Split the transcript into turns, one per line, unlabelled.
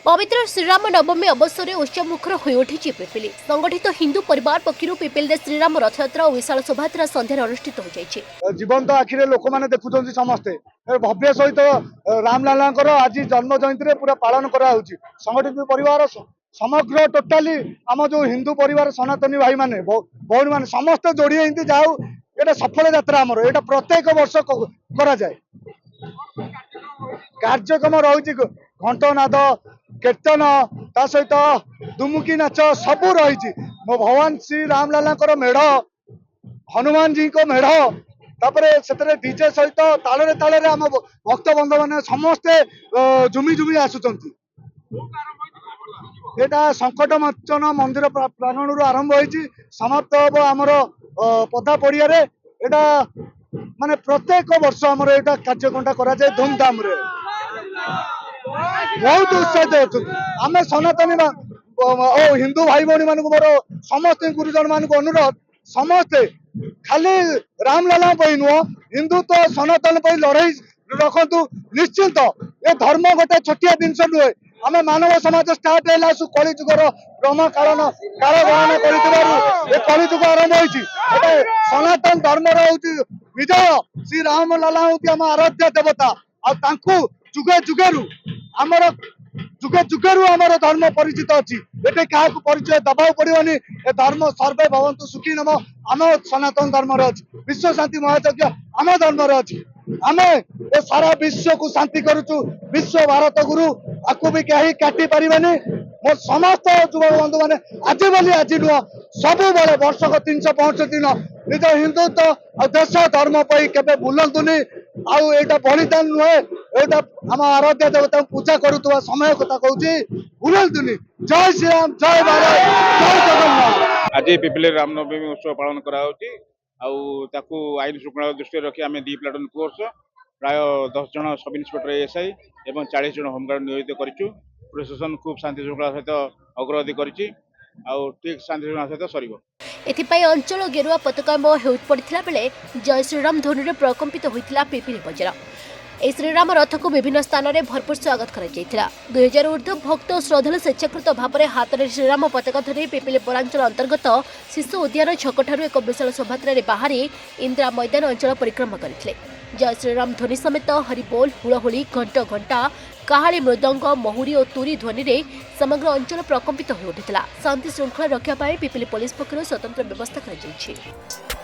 पवित्र श्रीराम नवमी अवसर उत्सव मुखर हो उठी पिपिली संगठित हिंदू परिवार पक्षर पिपिली श्रीराम रथयात्रा और विशाल शोभायात्रा संध्यार अनुष्ठित हो
जीवंत आखिरे लोक मैंने देखुं समस्ते भव्य सहित रामलाला आज जन्म जयंती पूरा पालन कराऊँच संगठित परिवार समग्र टोटाली आम जो हिंदू परिवार सनातनी भाई माने भौणी माने समस्त जोड़ी हिंदी जाऊ ये सफल यात्रा आमर ये प्रत्येक वर्ष करा जाए कार्यक्रम रही घंटनाद कीर्तन ता सहित दुमुकी नाच सबू रही मो भगवान श्री रामलाला मेढ़ हनुमान जी को मेढ़ तापर से डीजे सहित ताल ताल आम भक्त बंध मैंने समस्ते झुमी झुमी आसुंच एटा संकट मोचन मंदिर प्रांगण आरंभ होती समाप्त हम आमर पदा पड़िया एटा माने प्रत्येक वर्ष आमर एटा कार्यक्रम करा जाए धूमधाम रे बहुत उत्साहित अच्छे आम सनातनी हिंदू भाई भौणी मान मोर समस्त गुरुजन मान अनुरोध समस्ते खाली रामलाला नुह हिंदुत्व सनातन लड़ाई रखु निश्चिंत ये धर्म गोटे छोटिया जिनस नुहे आम मानव समाज स्टार्ट है कलिजुगर ब्रह्म कारण काल गणना कलिजुग आरंभ हो सनातन धर्म विजय श्री रामलाला हूँ आम आराध्य देवता जुगे जुगेरु आमर जुगे जुगेरु आमर धर्म परिचित अच्छी ये क्या परिचय दबा पड़ोनी ए धर्म सर्वे भवंतु सुखी नम आम सनातन धर्म अच्छी विश्व शांति महायज्ञ आम धर्म अच्छी आम ए सारा विश्व को शांति करुचु विश्व भारत गुरु आपको भी कहीं काटी पारिबानी मो समस्त युवक बंधु मैंने आज बोली आज नुह सब बड़े वर्षक 365 दिन निज हिंदुत्व और देश धर्म के बुलंतुनि आईटा बलिदान नुहे यहाँ आम आराध्य देवता पूजा करुवा समय कथा कहूँ बुलंतुनि जय श्री राम जय भारत जय जगन्नाथ।
आज पिपिली रामनवमी उत्सव पालन कराऊँच आईन श्रृंखला दृष्टि रखी आम 2 प्लाटून फोर्स प्राय 10 जन सब इन्स्पेक्टर एएसआई और 40 जन होमगार्ड नियोजित करूँ प्रशासन खूब शांति श्रृंखला सहित अग्रगति करी ठीक शांति श्रृंखला सहित सर
एथिपाई अंचल गेरुआ पताका हो पड़ता बेले जय श्रीराम ध्वनि प्रकम्पित होता पिपिली बजार ए श्रीराम रथ को विभिन्न स्थान में भरपूर स्वागत कर 2000 ऊर्ध्व भक्त और श्रद्धालु स्वेच्छाकृत भाव में हाथ में श्रीराम पताका धरी पिपिली पौरांचल अंतर्गत शिशु उद्यान छकठार एक विशाल शोभायात्रा बाहरी इंदिरा मैदान अंचल परिक्रमा करते जय श्रीराम ध्वनि समेत हरिबोल हुड़हुड़ी घंट घंटा काहाली मृदंग महुरी और तुरी ध्वनि रे समग्र अंचल प्रकम्पित हो उठिला शांति श्रृंखला रक्षा पिपिली पुलिस पक्षर स्वतंत्र व्यवस्था कर